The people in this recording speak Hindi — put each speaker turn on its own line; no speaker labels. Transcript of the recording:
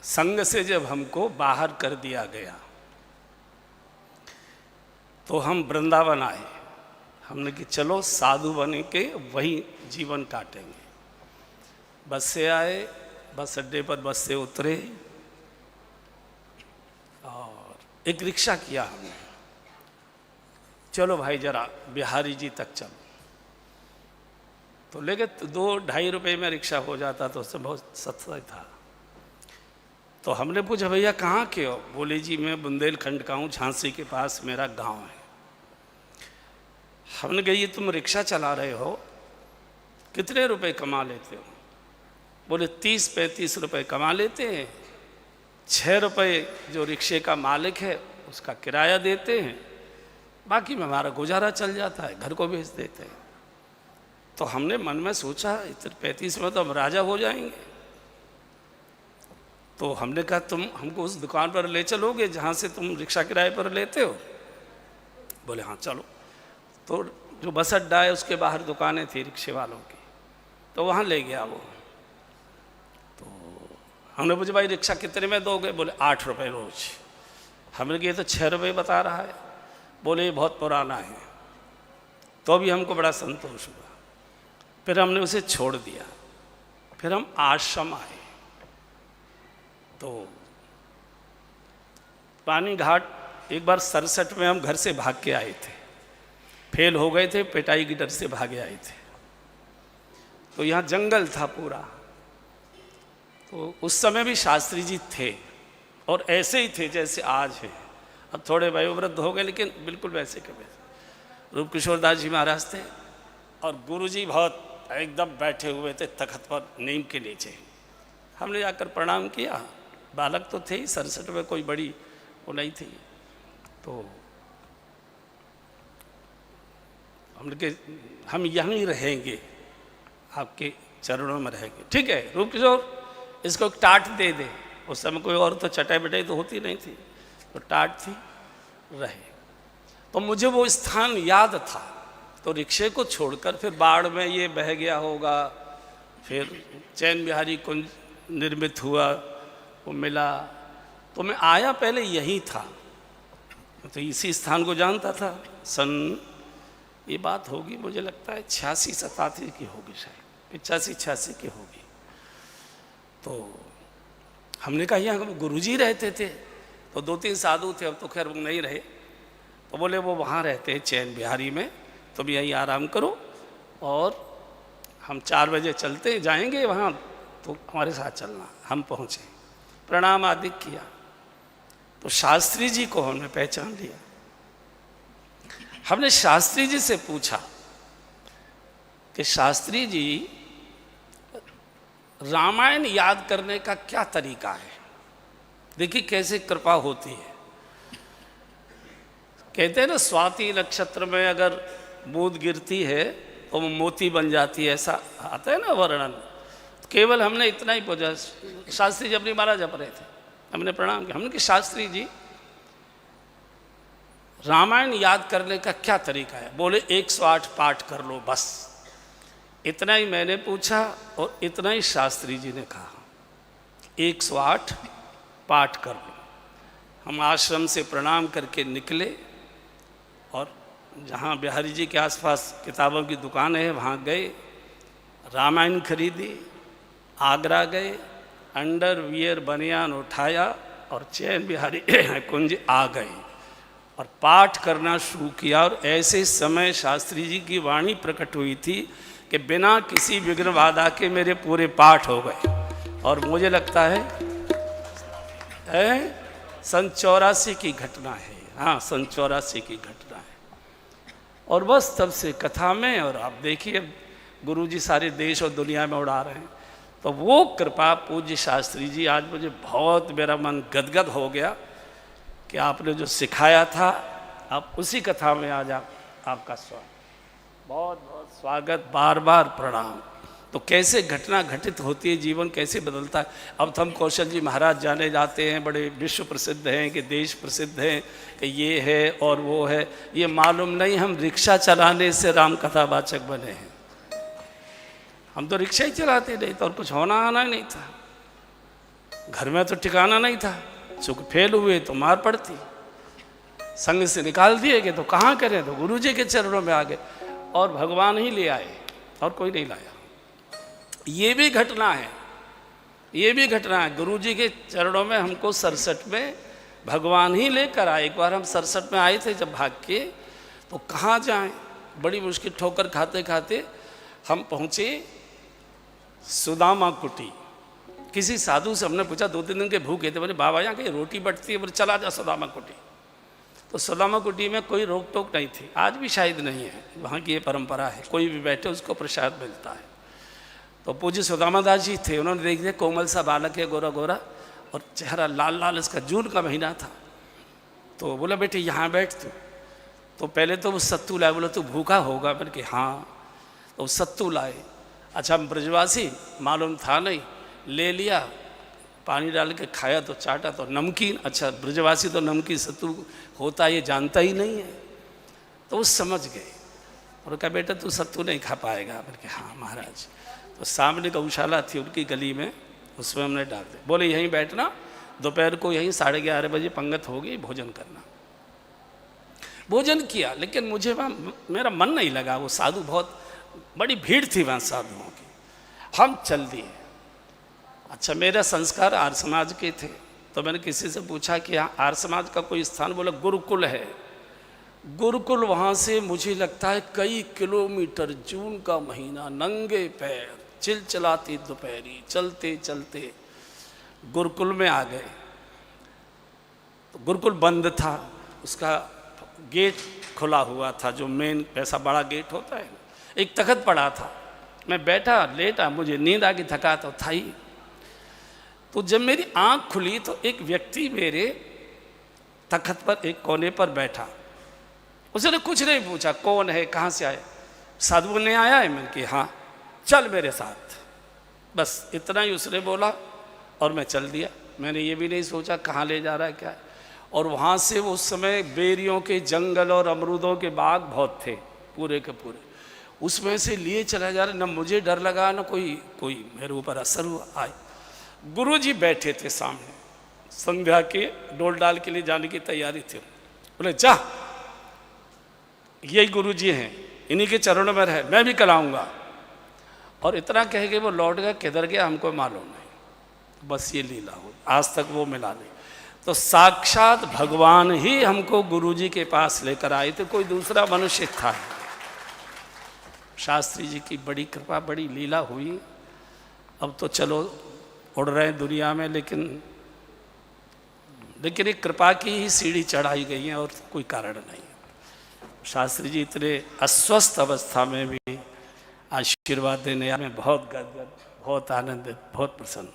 संग से जब हमको बाहर कर दिया गया तो हम वृंदावन आए। हमने कि चलो साधु बन के वही जीवन काटेंगे। बस से आए, बस अड्डे पर बस से उतरे और एक रिक्शा किया हमने, चलो भाई जरा बिहारी जी तक चलो। तो लेके 2-2.5 रुपये में रिक्शा हो जाता तो उससे बहुत सस्ता था। तो हमने पूछा भैया कहाँ के हो? बोले जी मैं बुंदेलखंड का हूँ, झांसी के पास मेरा गांव है। हमने कहा ये तुम रिक्शा चला रहे हो, कितने रुपए कमा लेते हो? बोले 30-35 रुपये कमा लेते हैं, 6 रुपये जो रिक्शे का मालिक है उसका किराया देते हैं, बाकी में हमारा गुजारा चल जाता है, घर को भेज देते हैं। तो हमने मन में सोचा इतने 35 में तो हम राजा हो जाएंगे। तो हमने कहा तुम हमको उस दुकान पर ले चलोगे जहाँ से तुम रिक्शा किराए पर लेते हो? बोले हाँ चलो। तो जो बस अड्डा है उसके बाहर दुकानें थी रिक्शे वालों की, तो वहाँ ले गया वो। तो हमने पूछा भाई रिक्शा कितने में दोगे? बोले 8 रुपये रोज। हमने कहा ये तो 6 रुपये बता रहा है। बोले ये बहुत पुराना है। तो अभी हमको बड़ा संतोष हुआ, फिर हमने उसे छोड़ दिया। फिर हम आश्रम आए तो पानी घाट एक बार 67 में हम घर से भाग के आए थे, फेल हो गए थे, पिटाई की डर से भागे आए थे। तो यहाँ जंगल था पूरा। तो उस समय भी शास्त्री जी थे और ऐसे ही थे जैसे आज हैं। अब थोड़े वयोवृद्ध हो गए लेकिन बिल्कुल वैसे के वैसे। रूप किशोर दास जी महाराज थे और गुरु जी बहुत एकदम बैठे हुए थे तख्त पर नीम के नीचे। हमने जाकर प्रणाम किया। बालक तो थे ही, 67 में कोई बड़ी वो नहीं थी। तो हमने कहा हम यहीं रहेंगे, आपके चरणों में रहेंगे। ठीक है रूप किशोर, इसको एक टाट दे दे। उस समय कोई और तो चटाई बटाई तो होती नहीं थी, तो टाट थी, रहे। तो मुझे वो स्थान याद था। तो रिक्शे को छोड़कर फिर बाढ़ में ये बह गया होगा, फिर चैन बिहारी कुंज निर्मित हुआ, वो मिला। तो मैं आया पहले यही था, तो इसी स्थान को जानता था। सन ये बात होगी मुझे लगता है 86-87 की होगी, शायद 85-86 की होगी। तो हमने कहा यहाँ गुरुजी रहते थे। तो 2-3 साधु थे, अब तो खैर वो नहीं रहे। तो बोले वो वहाँ रहते हैं चैन बिहारी में, तुम यहीं आराम करो और हम 4 बजे चलते जाएंगे वहाँ, तो हमारे साथ चलना। हम पहुँचे, प्रणाम आदि किया। तो शास्त्री जी को हमने पहचान लिया। हमने शास्त्री जी से पूछा कि शास्त्री जी रामायण याद करने का क्या तरीका है? देखिए कैसे कृपा होती है। कहते हैं ना स्वाति नक्षत्र में अगर बूंद गिरती है तो वो मोती बन जाती है, ऐसा आता है ना वर्णन। केवल हमने इतना ही पूछा। शास्त्री जी अपनी माला जप रहे थे, हमने प्रणाम किया। हमने कि शास्त्री जी रामायण याद करने का क्या तरीका है? बोले 108 पाठ कर लो बस। इतना ही मैंने पूछा और इतना ही शास्त्री जी ने कहा, 108 पाठ कर लो। हम आश्रम से प्रणाम करके निकले और जहाँ बिहारी जी के आसपास किताबों की दुकान है वहाँ गए, रामायण खरीदी, आगरा गए, अंडरवियर बनियान उठाया और चैन बिहारी कुंज आ गए और पाठ करना शुरू किया। और ऐसे समय शास्त्री जी की वाणी प्रकट हुई थी कि बिना किसी विघ्न बाधा के मेरे पूरे पाठ हो गए। और मुझे लगता है सन 84 की घटना है। हाँ, सन 84 की घटना है। और बस तब से कथा में, और आप देखिए गुरुजी सारे देश और दुनिया में उड़ा रहे हैं। तो वो कृपा पूज्य शास्त्री जी, आज मुझे बहुत मेरा मन गदगद हो गया कि आपने जो सिखाया था, आप उसी कथा में आज आपका स्वागत, बहुत बहुत स्वागत, बार बार प्रणाम। तो कैसे घटना घटित होती है, जीवन कैसे बदलता है। अब तो हम कौशल जी महाराज जाने जाते हैं, बड़े विश्व प्रसिद्ध हैं कि देश प्रसिद्ध हैं कि ये है और वो है, ये मालूम नहीं हम रिक्शा चलाने से राम कथावाचक बने हैं। हम तो रिक्शा ही चलाते नहीं तो और कुछ होना आना नहीं था। घर में तो ठिकाना नहीं था, चूंकि फेल हुए तो मार पड़ती, संग से निकाल दिए गए तो कहाँ करें, तो गुरु जी के चरणों में आ गए और भगवान ही ले आए और कोई नहीं लाया। ये भी घटना है, ये भी घटना है। गुरु जी के चरणों में हमको 67 में भगवान ही लेकर आए। एक बार हम 67 में आए थे जब भाग के, तो कहाँ जाएं, बड़ी मुश्किल ठोकर खाते खाते हम पहुँचे सुदामा कुटी। किसी साधु से हमने पूछा, 2-3 दिन के भूखे थे, बोले बाबा यहाँ कहीं रोटी बटती है, बोले चला जा सुदामा कुटी। तो सुदामा कुटी में कोई रोक टोक नहीं थी, आज भी शायद नहीं है, वहाँ की ये परंपरा है, कोई भी बैठे उसको प्रसाद मिलता है। तो पूज्य सुदामा दास जी थे, उन्होंने देख दिया कोमल सा बालक है, गोरा गोरा, और चेहरा लाल लाल, इसका जून का महीना था। तो बोला बेटे यहाँ बैठ तू। तो पहले तो वो सत्तू लाए, बोला तू भूखा होगा, मैंने कि हाँ। तो सत्तू लाए। अच्छा हम ब्रजवासी, मालूम था नहीं, ले लिया, पानी डाल के खाया तो चाटा तो नमकीन। अच्छा ब्रजवासी तो नमकीन सत्तू होता है ये जानता ही नहीं है। तो वो समझ गए और कहा बेटा तू सत्तू नहीं खा पाएगा, मैंने कहा हाँ महाराज। तो सामने गौशाला थी उनकी गली में, उसमें हमने डाल दिया। बोले यहीं बैठना, दोपहर को यहीं 11:30 बजे पंगत होगी, भोजन करना। भोजन किया, लेकिन मुझे वहाँ मेरा मन नहीं लगा। वो साधु, बहुत बड़ी भीड़ थी वहाँ साधुओं की। हम चल दिए। अच्छा मेरा संस्कार आर्य समाज के थे, तो मैंने किसी से पूछा कि यहाँ आर्य समाज का कोई स्थान, बोला गुरुकुल है। गुरुकुल वहाँ से मुझे लगता है कई किलोमीटर, जून का महीना, नंगे पैर, चिलचिलाती दोपहरी, चलते चलते गुरुकुल में आ गए। तो गुरुकुल बंद था, उसका गेट खुला हुआ था, जो मेन ऐसा बड़ा गेट होता है। एक तख्त पड़ा था, मैं बैठा लेटा, मुझे नींद आ गई, थका तो था ही। तो जब मेरी आंख खुली तो एक व्यक्ति मेरे तख्त पर एक कोने पर बैठा। उसने कुछ नहीं पूछा, कौन है, कहाँ से आया, साधु ने आया है, मैंने कहा हाँ चल मेरे साथ, बस इतना ही उसने बोला और मैं चल दिया। मैंने ये भी नहीं सोचा कहाँ ले जा रहा है क्या है। और वहाँ से उस समय बेरियों के जंगल और अमरूदों के बाग बहुत थे, पूरे के पूरे, उसमें से लिए चला जा रहा। न मुझे डर लगा, न कोई मेरे ऊपर असर हुआ। आए गुरु जी बैठे थे सामने, संध्या के डोल डाल के लिए जाने की तैयारी थी। बोले जा, यही गुरु जी हैं, इन्हीं के चरणों में रहे, मैं भी कराऊंगा। और इतना कह के वो लौट गया, किधर गया हमको मालूम नहीं। बस ये लीला हो, आज तक वो मिला नहीं। तो साक्षात भगवान ही हमको गुरु जी के पास लेकर आए थे, कोई दूसरा मनुष्य था। शास्त्री जी की बड़ी कृपा, बड़ी लीला हुई। अब तो चलो उड़ रहे हैं दुनिया में, लेकिन एक कृपा की ही सीढ़ी चढ़ाई गई है और कोई कारण नहीं। शास्त्री जी इतने अस्वस्थ अवस्था में भी आशीर्वाद देने में बहुत गदगद, बहुत आनंदित, बहुत प्रसन्न।